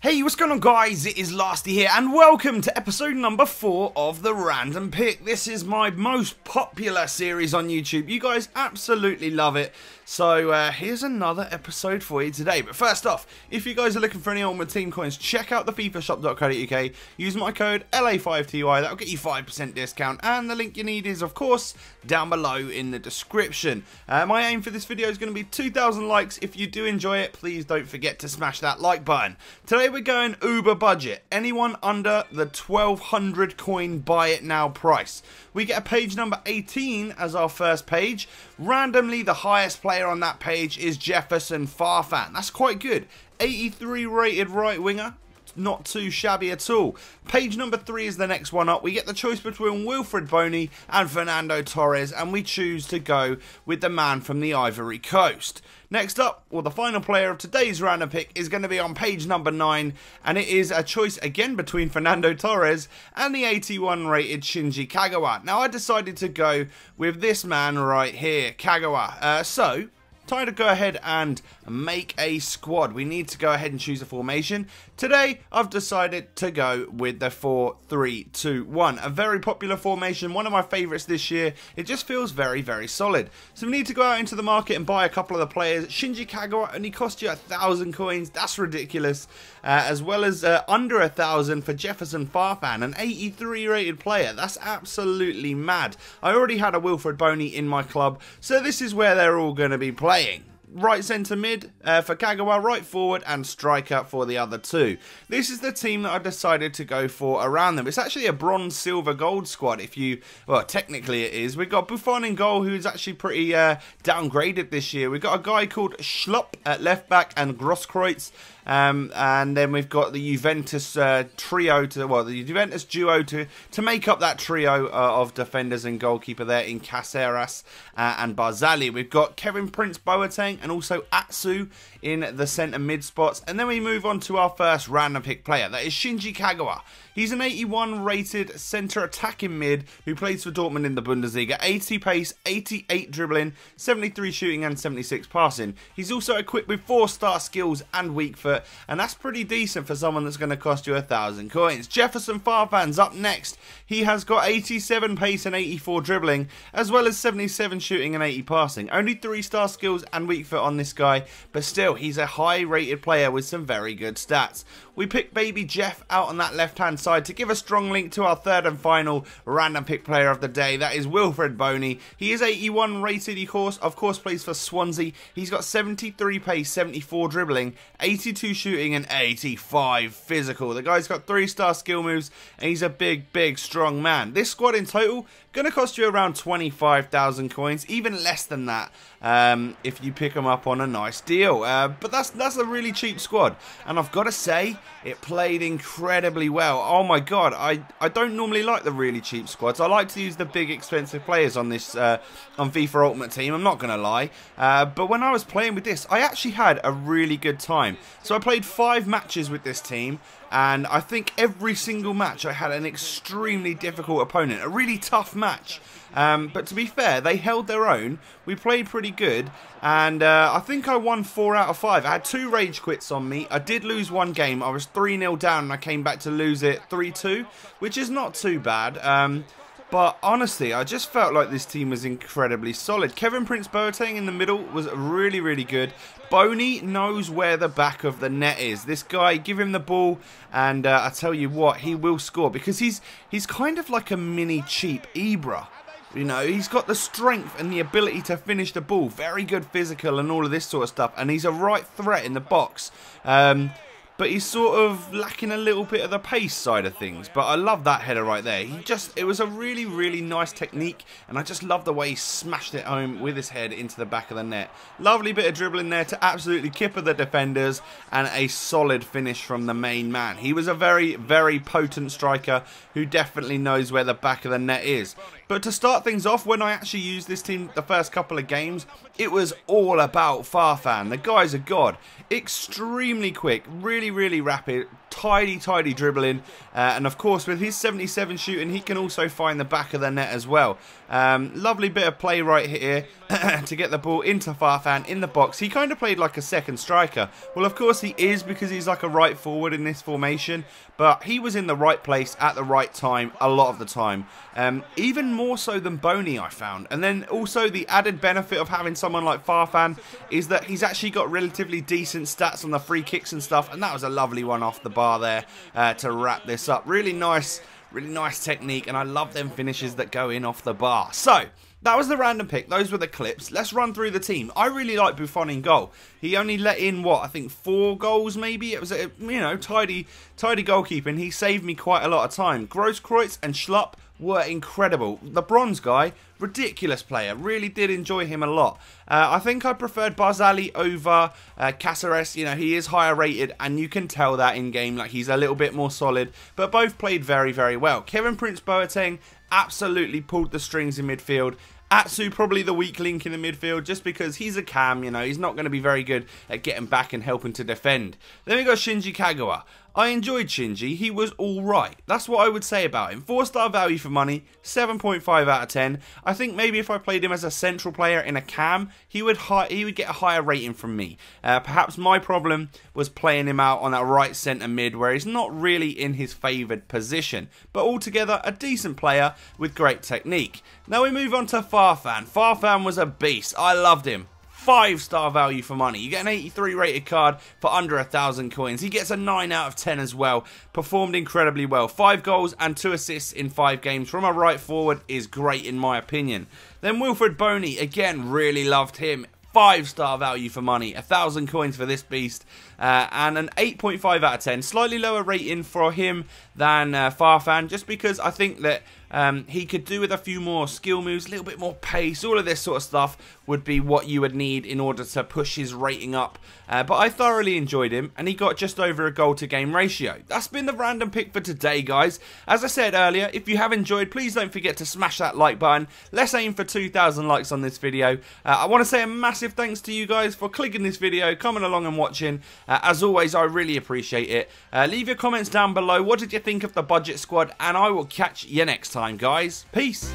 Hey, what's going on guys? It is Lasty here and welcome to episode number 4 of the Random Pick. This is my most popular series on YouTube. You guys absolutely love it. So here's another episode for you today. But first off, if you guys are looking for any Ultimate Team coins, check out the FIFAshop.co.uk. Use my code LA5TY. That'll get you 5% discount. And the link you need is, of course, down below in the description. My aim for this video is going to be 2,000 likes. If you do enjoy it, please don't forget to smash that like button. Today we're going uber budget. Anyone under the 1,200 coin buy it now price. We get a page number 18 as our first page. Randomly, the highest player on that page is Jefferson Farfan. That's quite good. 83 rated right winger. Not too shabby at all. Page number 3 is the next one up. We get the choice between Wilfred Boney and Fernando Torres, and we choose to go with the man from the Ivory Coast. Next up, well, the final player of today's random pick is going to be on page number 9, and it is a choice again between Fernando Torres and the 81 rated Shinji Kagawa. Now, I decided to go with this man right here, Kagawa. Time to go ahead and make a squad. We need to go ahead and choose a formation. Today, I've decided to go with the 4-3-2-1. A very popular formation, one of my favourites this year. It just feels very, very solid. So we need to go out into the market and buy a couple of the players. Shinji Kagawa only cost you 1,000 coins. That's ridiculous. As well as under 1,000 for Jefferson Farfan, an 83 rated player. That's absolutely mad. I already had a Wilfred Boney in my club, so this is where they're all going to be playing. Right centre mid for Kagawa, right forward and striker for the other two. This is the team that I decided to go for around them. It's actually a bronze, silver, gold squad if you, well, technically it is. We've got Buffon in goal, who's actually pretty downgraded this year. We've got a guy called Schlupp at left back and Grosskreutz. And then we've got the Juventus trio, the Juventus duo to make up that trio of defenders and goalkeeper there in Caceres and Barzali. We've got Kevin Prince Boateng and also Atsu in the centre mid spots. And then we move on to our first random pick player. That is Shinji Kagawa. He's an 81 rated centre attacking mid who plays for Dortmund in the Bundesliga. 80 pace, 88 dribbling, 73 shooting and 76 passing. He's also equipped with 4-star skills and weak foot, and that's pretty decent for someone that's going to cost you 1,000 coins. Jefferson Farfan's up next. He has got 87 pace and 84 dribbling, as well as 77 shooting and 80 passing. Only 3-star skills and weak foot on this guy, but still, he's a high rated player with some very good stats. We picked Baby Jeff out on that left-hand side to give a strong link to our third and final random pick player of the day. That is Wilfred Boney. He is 81 rated, of course plays for Swansea. He's got 73 pace, 74 dribbling, 82 shooting and 85 physical. The guy's got 3-star skill moves and he's a big, strong man. This squad in total going to cost you around 25,000 coins, even less than that if you pick them up on a nice deal. But that's a really cheap squad, and I've got to say, it played incredibly well. Oh my god, I don't normally like the really cheap squads. I like to use the big expensive players on this on FIFA Ultimate Team, I'm not going to lie. But when I was playing with this, I actually had a really good time. So I played 5 matches with this team, and I think every single match I had an extremely difficult opponent, a really tough match. But to be fair, they held their own. We played pretty good, and I think I won 4 out of 5. I had 2 rage quits on me. I did lose one game. I was 3-0 down, and I came back to lose it 3-2, which is not too bad. But honestly, I just felt like this team was incredibly solid. Kevin Prince Boateng in the middle was really, really good. Boney knows where the back of the net is. This guy, give him the ball, and I tell you what, he will score, because he's kind of like a mini cheap Ibra. You know, he's got the strength and the ability to finish the ball. Very good physical and all of this sort of stuff. And he's a right threat in the box. But he's sort of lacking a little bit of the pace side of things. But I love that header right there. It was a really, really nice technique. And I just love the way he smashed it home with his head into the back of the net. Lovely bit of dribbling there to absolutely kipper the defenders. And a solid finish from the main man. He was a very, very potent striker who definitely knows where the back of the net is. But to start things off, when I actually used this team the first couple of games, it was all about Farfan. The guy's a god. Extremely quick, really rapid, tidy dribbling, and of course with his 77 shooting, he can also find the back of the net as well. Lovely bit of play right here to get the ball into Farfan in the box. He kind of played like a second striker. Well, of course he is, because he's like a right forward in this formation, but he was in the right place at the right time a lot of the time. Even more so than Boney, I found. And then also the added benefit of having someone like Farfan is that he's actually got relatively decent stats on the free kicks and stuff, and that was a lovely one off the bar there to wrap this up. Really nice technique, and I love them finishes that go in off the bar. So that was the random pick. Those were the clips. Let's run through the team. I really like Buffon in goal. He only let in, what, I think 4 goals maybe? It was, you know, tidy goalkeeping. He saved me quite a lot of time. Grosskreutz and Schlupp were incredible. The bronze guy, ridiculous player. Really did enjoy him a lot. I think I preferred Barzali over Caceres. You know, he is higher rated, and you can tell that in game. Like, he's a little bit more solid, but both played very well. Kevin Prince Boateng absolutely pulled the strings in midfield. Atsu probably the weak link in the midfield, just because he's a cam, you know, he's not going to be very good at getting back and helping to defend. Then we got Shinji Kagawa. I enjoyed Shinji, he was alright. That's what I would say about him. 4-star value for money, 7.5 out of 10. I think maybe if I played him as a central player in a cam, he would get a higher rating from me. Perhaps my problem was playing him out on that right centre mid, where he's not really in his favoured position. But altogether, a decent player with great technique. Now we move on to Farfan. Farfan was a beast. I loved him. 5-star value for money. You get an 83 rated card for under 1,000 coins. He gets a 9 out of 10 as well. Performed incredibly well. 5 goals and 2 assists in 5 games from a right forward is great in my opinion. Then Wilfred Boney, again, really loved him. 5-star value for money, 1,000 coins for this beast, and an 8.5 out of 10. Slightly lower rating for him than Farfan, just because I think that he could do with a few more skill moves, a little bit more pace, all of this sort of stuff would be what you would need in order to push his rating up. But I thoroughly enjoyed him, and he got just over a goal to game ratio. That's been the random pick for today, guys. As I said earlier, if you have enjoyed, please don't forget to smash that like button. Let's aim for 2,000 likes on this video. I want to say a massive thanks to you guys for clicking this video, coming along and watching. As always, I really appreciate it. Leave your comments down below. What did you think of the budget squad? And I will catch you next time, guys. Peace.